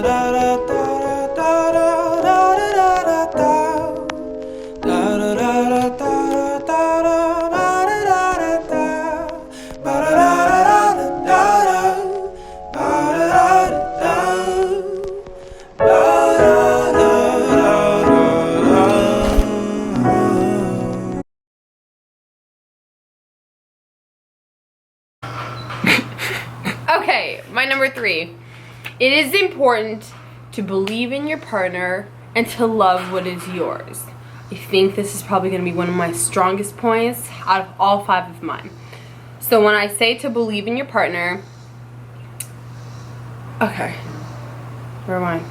Okay, my number 3. It is important to believe in your partner and to love what is yours. I think this is probably going to be one of my strongest points out of all 5 of mine. So when I say to believe in your partner, okay, where am I?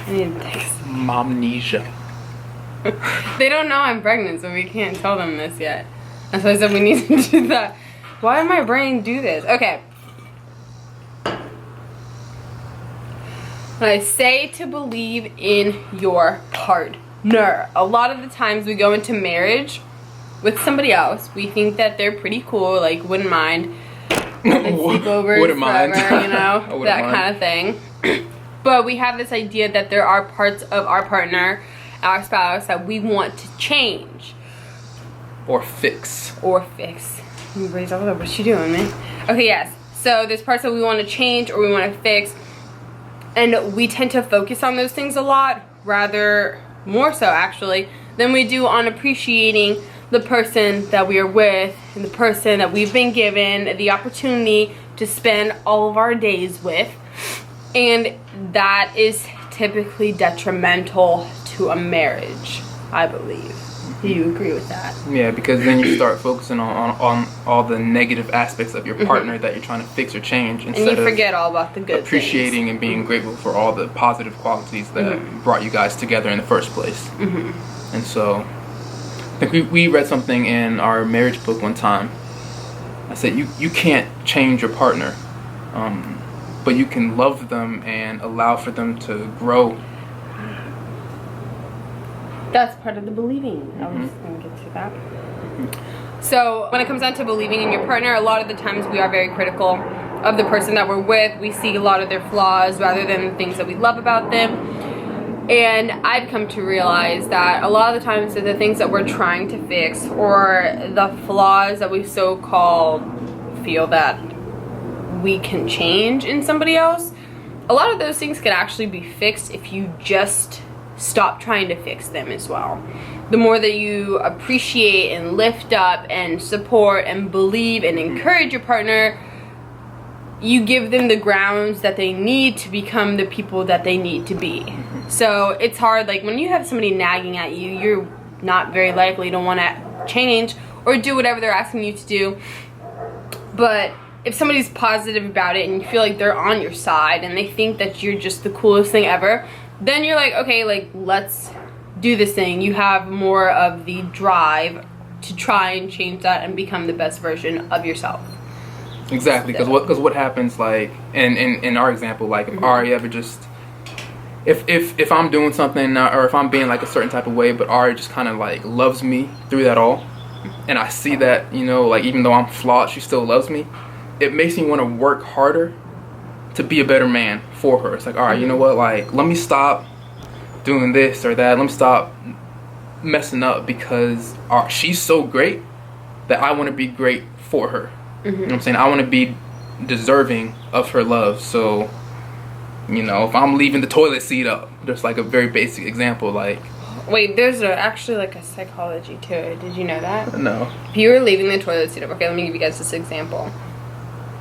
I need to text. Momnesia. They don't know I'm pregnant, so we can't tell them this yet. That's why I said we need to do that. Why did my brain do this? Okay. When I say to believe in your partner, a lot of the times we go into marriage with somebody else. We think that they're pretty cool, like wouldn't mind. Sleepovers Wouldn't mind. forever, you know, that kind of thing. But we have this idea that there are parts of our partner, our spouse, that we want to change. Or fix. Or fix. What's she doing, man? Okay, yes. So there's parts that we want to change or we want to fix. And we tend to focus on those things a lot, rather more so actually, than we do on appreciating the person that we are with and the person that we've been given the opportunity to spend all of our days with. And that is typically detrimental to a marriage, I believe. Do you agree with that? Yeah, because then you start focusing on all the negative aspects of your partner that you're trying to fix or change, instead and you forget all about the good appreciating things. and being grateful for all the positive qualities that brought you guys together in the first place. And so I think we read something in our marriage book one time. I said you can't change your partner, but you can love them and allow for them to grow. That's part of the believing. I was just going to get to that. So when it comes down to believing in your partner, a lot of the times we are very critical of the person that we're with. We see a lot of their flaws rather than the things that we love about them. And I've come to realize that a lot of the times the things that we're trying to fix, or the flaws that we so-called feel that we can change in somebody else, a lot of those things can actually be fixed if you just stop trying to fix them as well. The more that you appreciate and lift up and support and believe and encourage your partner, you give them the grounds that they need to become the people that they need to be. So it's hard, like when you have somebody nagging at you, you're not very likely to want to change or do whatever they're asking you to do. But if somebody's positive about it and you feel like they're on your side and they think that you're just the coolest thing ever, then you're like, okay, like let's do this thing. You have more of the drive to try and change that and become the best version of yourself. Exactly, because what happens, like in our example, like if Ari ever just if I'm doing something or if I'm being like a certain type of way, but Ari just kind of like loves me through that all, and I see that, you know, like even though I'm flawed, she still loves me. It makes me want to work harder to be a better man for her. It's like, all right, you know what, like let me stop doing this or that, let me stop messing up, because she's so great that I want to be great for her. You know what I'm saying? I want to be deserving of her love. So, you know, if I'm leaving the toilet seat up, just like a very basic example, like, wait, there's actually like a psychology to it. Did you know that? No. If you were leaving the toilet seat up, okay, let me give you guys this example.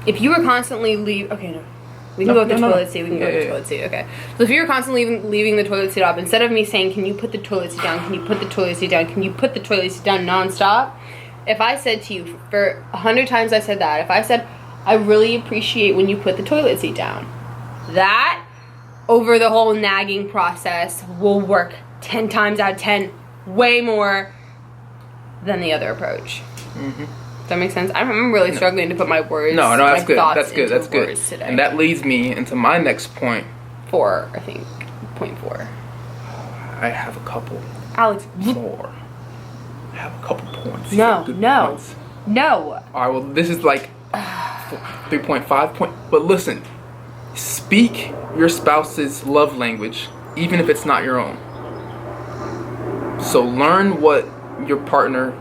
If you were constantly we can go with the toilet seat. We can go with the toilet seat. Okay. So if you're constantly leaving the toilet seat up, instead of me saying, "Can you put the toilet seat down? Can you put the toilet seat down? Can you put the toilet seat down?" nonstop. If I said to you, for 100 times I said that, if I said, "I really appreciate when you put the toilet seat down," that over the whole nagging process will work 10 times out of 10, way more than the other approach. Does that make sense? I'm really struggling to put my words. No, that's good. That's good. That's good. Today. And that leads me into my next point. 4, I think. Point 4. I have a couple. Alex. More. I have a couple points. No. Points. No. All right. Well, this is like 3.5 point. But listen, speak your spouse's love language, even if it's not your own. So learn what your partner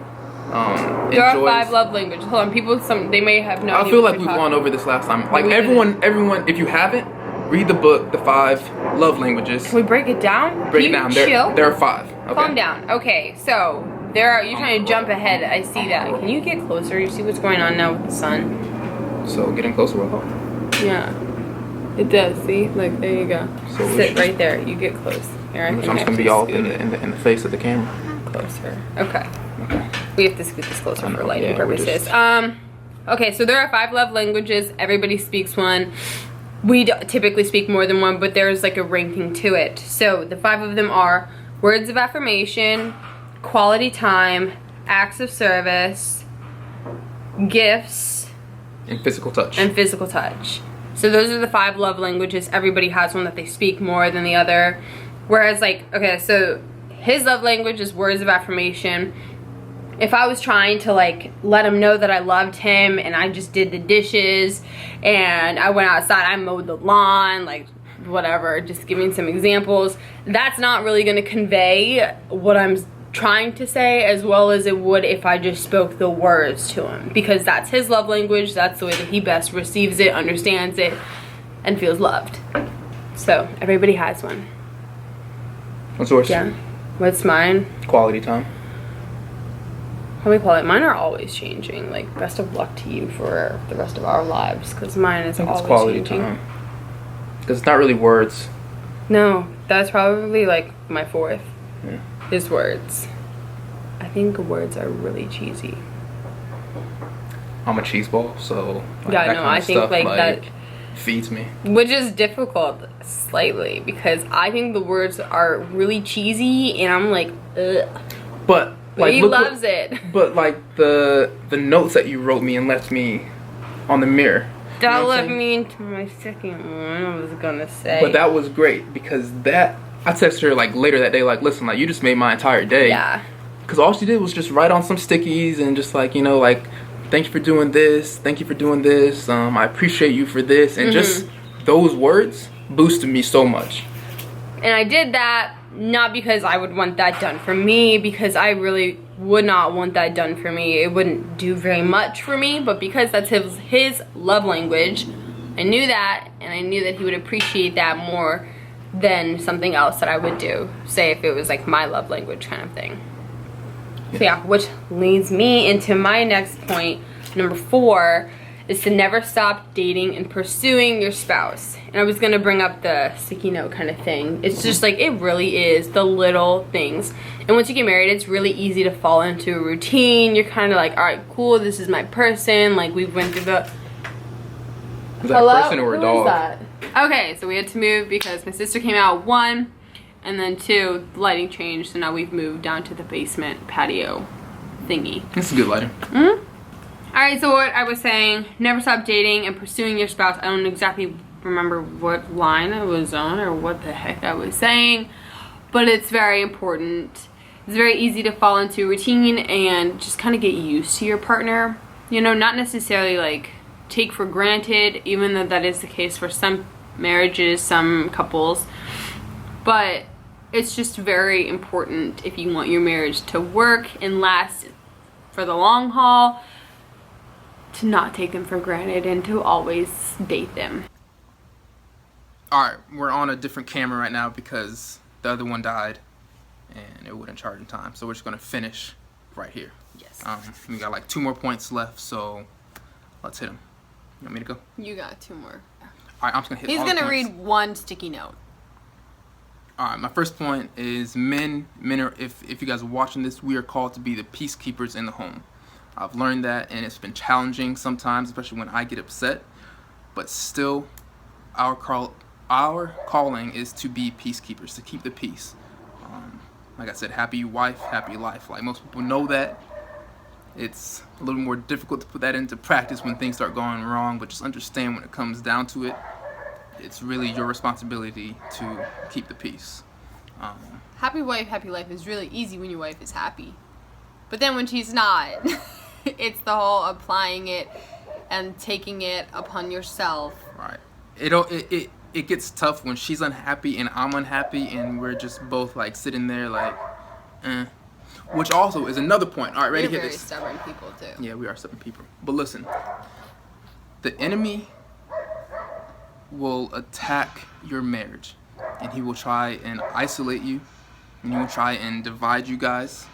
There are enjoys. 5 love languages. Hold on, people. They may have no. I feel like we've gone over this last time. Like everyone. If you haven't, read the book, The 5 Love Languages. Can we break it down? Break it Can down. you chill? There are 5. Okay. Calm down. Okay, so there are. You're trying to jump ahead. I see that. Can you get closer? You see what's going on now with the sun? So getting closer will help. Yeah, it does. See, like there you go. So Sit right there. You get close. Here, I I'm can just gonna be actually all scoot in the face of the camera. closer. Okay. Okay. We have to scoot this closer for lighting yeah, we're purposes. just- Okay, so there are 5 love languages. Everybody speaks one. We typically speak more than one, but there's like a ranking to it. So the 5 of them are words of affirmation, quality time, acts of service, gifts, And physical touch. and physical touch. So those are the 5 love languages. Everybody has one that they speak more than the other. Whereas like, okay, so his love language is words of affirmation. If I was trying to like let him know that I loved him and I just did the dishes and I went outside, I mowed the lawn, like whatever, just giving some examples, that's not really going to convey what I'm trying to say as well as it would if I just spoke the words to him, because that's his love language. That's the way that he best receives it, understands it, and feels loved. So everybody has one. What's yours? Yeah. What's mine? Quality time. How do we call it? Mine are always changing. Like, best of luck to you for the rest of our lives, because mine is I think always it's quality changing. time. Because it's not really words. No, that's probably like my 4th. Yeah. Is words. I think words are really cheesy. I'm a cheese ball, so like, Yeah, that no, kind I of think stuff, like that, feeds me. which is difficult slightly because I think the words are really cheesy and I'm like, ugh. But But like he look loves it. But like the notes that you wrote me and left me on the mirror. That know what I'm led saying? me into my second one. I was gonna say. But that was great because I texted her like later that day, like, listen, like you just made my entire day. Yeah. Because all she did was just write on some stickies and just like, you know, like, thank you for doing this. Thank you for doing this. I appreciate you for this. And just those words boosted me so much. And I did that not because I would want that done for me, because I really would not want that done for me. It wouldn't do very much for me, but because that's his love language, I knew that, and I knew that he would appreciate that more than something else that I would do. Say if it was like my love language kind of thing. So yeah, which leads me into my next point. Number 4 is to never stop dating and pursuing your spouse. And I was gonna bring up the sticky note kind of thing. It's just like, it really is the little things. And once you get married, it's really easy to fall into a routine. You're kind of like, all right, cool, this is my person. Like, we went through the... Was that a person or a Who dog? is that? Okay, so we had to move because my sister came out, 1, and then 2, the lighting changed, so now we've moved down to the basement patio thingy. This is good lighting. Alright, so what I was saying, never stop dating and pursuing your spouse. I don't exactly remember what line I was on or what the heck I was saying, but it's very important. It's very easy to fall into a routine and just kind of get used to your partner. You know, not necessarily like take for granted, even though that is the case for some marriages, some couples, but it's just very important if you want your marriage to work and last for the long haul, to not take them for granted and to always date them. Alright, we're on a different camera right now because the other one died and it wouldn't charge in time. So we're just going to finish right here. Yes. We got like 2 more points left, so let's hit them. You want me to go? You got 2 more. Alright, I'm just going to hit He's all the gonna points. read 1 sticky note. Alright, my first point is men are, if you guys are watching this, we are called to be the peacekeepers in the home. I've learned that, and it's been challenging sometimes, especially when I get upset, but still our calling is to be peacekeepers, to keep the peace. Like I said, happy wife, happy life. Like most people know that. It's a little more difficult to put that into practice when things start going wrong, but just understand when it comes down to it, it's really your responsibility to keep the peace. Happy wife, happy life is really easy when your wife is happy. But then when she's not, it's the whole applying it and taking it upon yourself. Right. It it gets tough when she's unhappy and I'm unhappy and we're just both like sitting there like, which also is another point. All right, ready? You're Hit very this. stubborn people too. Yeah, we are stubborn people. But listen, the enemy will attack your marriage, and he will try and isolate you, and he will try and divide you guys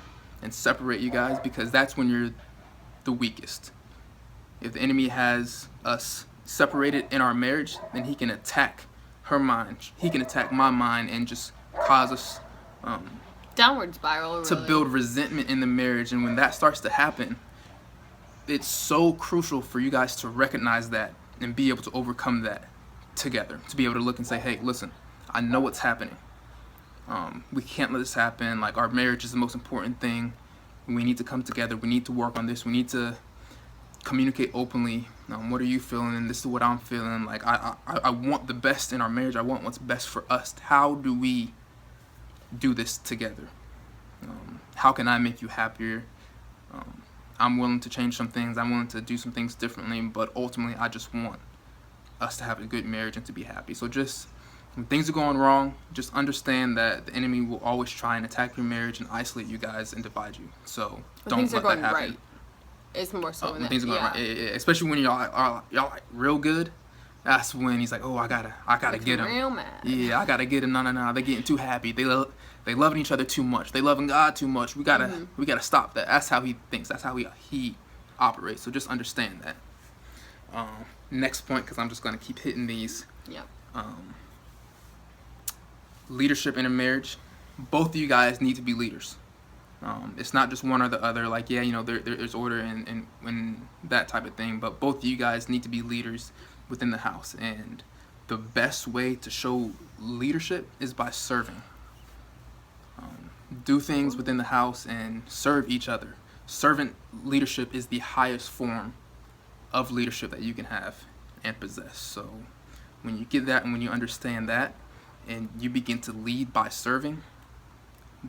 and separate you guys, because that's when you're the weakest. If the enemy has us separated in our marriage, then he can attack her mind. He can attack my mind and just cause us Downward spiral, really. to build resentment in the marriage. And when that starts to happen, it's so crucial for you guys to recognize that and be able to overcome that together, to be able to look and say, hey, listen, I know what's happening. We can't let this happen. Like, our marriage is the most important thing. We need to come together. We need to work on this. We need to communicate openly. What are you feeling? And this is what I'm feeling. Like, I want the best in our marriage. I want what's best for us. How do we do this together? How can I make you happier? I'm willing to change some things. I'm willing to do some things differently. But ultimately, I just want us to have a good marriage and to be happy. So just when things are going wrong, just understand that the enemy will always try and attack your marriage and isolate you guys and divide you. So don't let that happen. Right. It's more so when things are going right, especially when y'all are like real good. That's when he's like, oh, I gotta get him. Real mad. Yeah, I gotta get him. No, they're getting too happy. They loving each other too much. They loving God too much. We gotta stop that. That's how he thinks. That's how he operates. So just understand that. Next point, because I'm just gonna keep hitting these. Yep. Leadership in a marriage. Both of you guys need to be leaders. It's not just one or the other. Like, yeah, there's order and that type of thing. But both of you guys need to be leaders within the house. And the best way to show leadership is by serving. Do things within the house and serve each other. Servant leadership is the highest form of leadership that you can have and possess. So when you get that and when you understand that and you begin to lead by serving,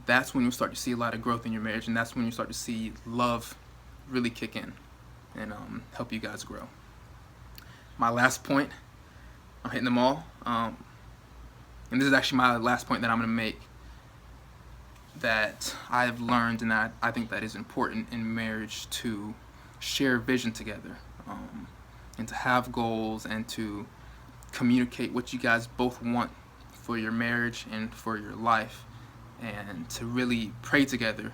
that's when you'll start to see a lot of growth in your marriage, and that's when you start to see love really kick in and help you guys grow. My last point, I'm hitting them all, and this is actually my last point that I'm going to make, that I've learned and that I think that is important in marriage, to share vision together, and to have goals and to communicate what you guys both want for your marriage and for your life, and to really pray together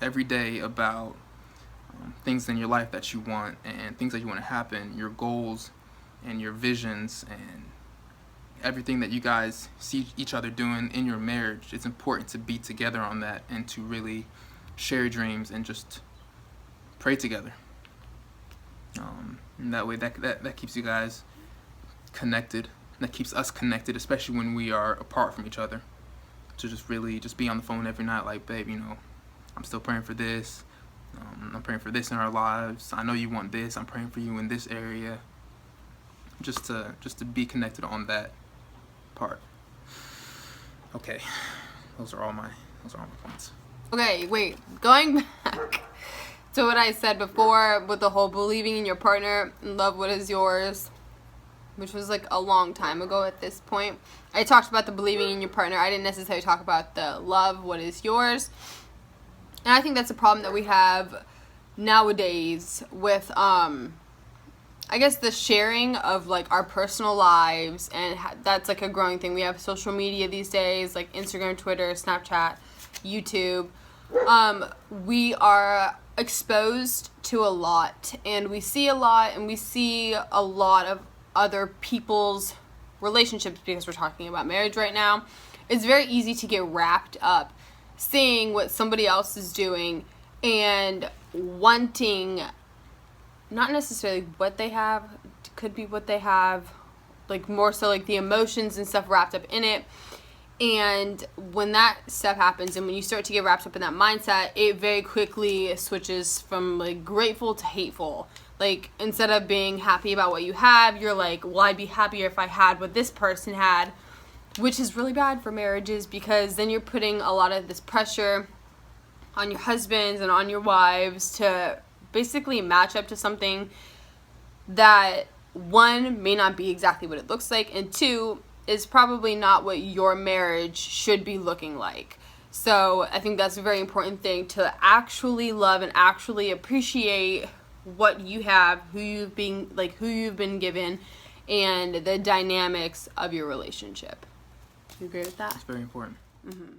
every day about things in your life that you want and things that you want to happen, your goals and your visions and everything that you guys see each other doing in your marriage. It's important to be together on that and to really share dreams and just pray together. And that way that keeps you guys connected. That keeps us connected, especially when we are apart from each other. To just really just be on the phone every night, like, babe, I'm still praying for this. I'm praying for this in our lives. I know you want this. I'm praying for you in this area. Just to be connected on that part. Okay, those are all my points. Okay, wait. Going back to what I said before with the whole believing in your partner and love what is yours, which was like a long time ago at this point. I talked about the believing in your partner. I didn't necessarily talk about the love what is yours. And I think that's a problem that we have nowadays with I guess the sharing of like our personal lives, and that's like a growing thing. We have social media these days, like Instagram, Twitter, Snapchat, YouTube. We are exposed to a lot, and we see a lot, and we see a lot of other people's relationships, because we're talking about marriage right now. It's very easy to get wrapped up seeing what somebody else is doing and wanting not necessarily what they have, could be what they have, like more so like the emotions and stuff wrapped up in it. And when that stuff happens and when you start to get wrapped up in that mindset, it very quickly switches from like grateful to hateful. Like, instead of being happy about what you have, you're like, well, I'd be happier if I had what this person had, which is really bad for marriages, because then you're putting a lot of this pressure on your husbands and on your wives to basically match up to something that, one, may not be exactly what it looks like, and two, is probably not what your marriage should be looking like. So I think that's a very important thing, to actually love and actually appreciate what you have, who you've been given, and the dynamics of your relationship. You agree with that? It's very important. Mm-hmm.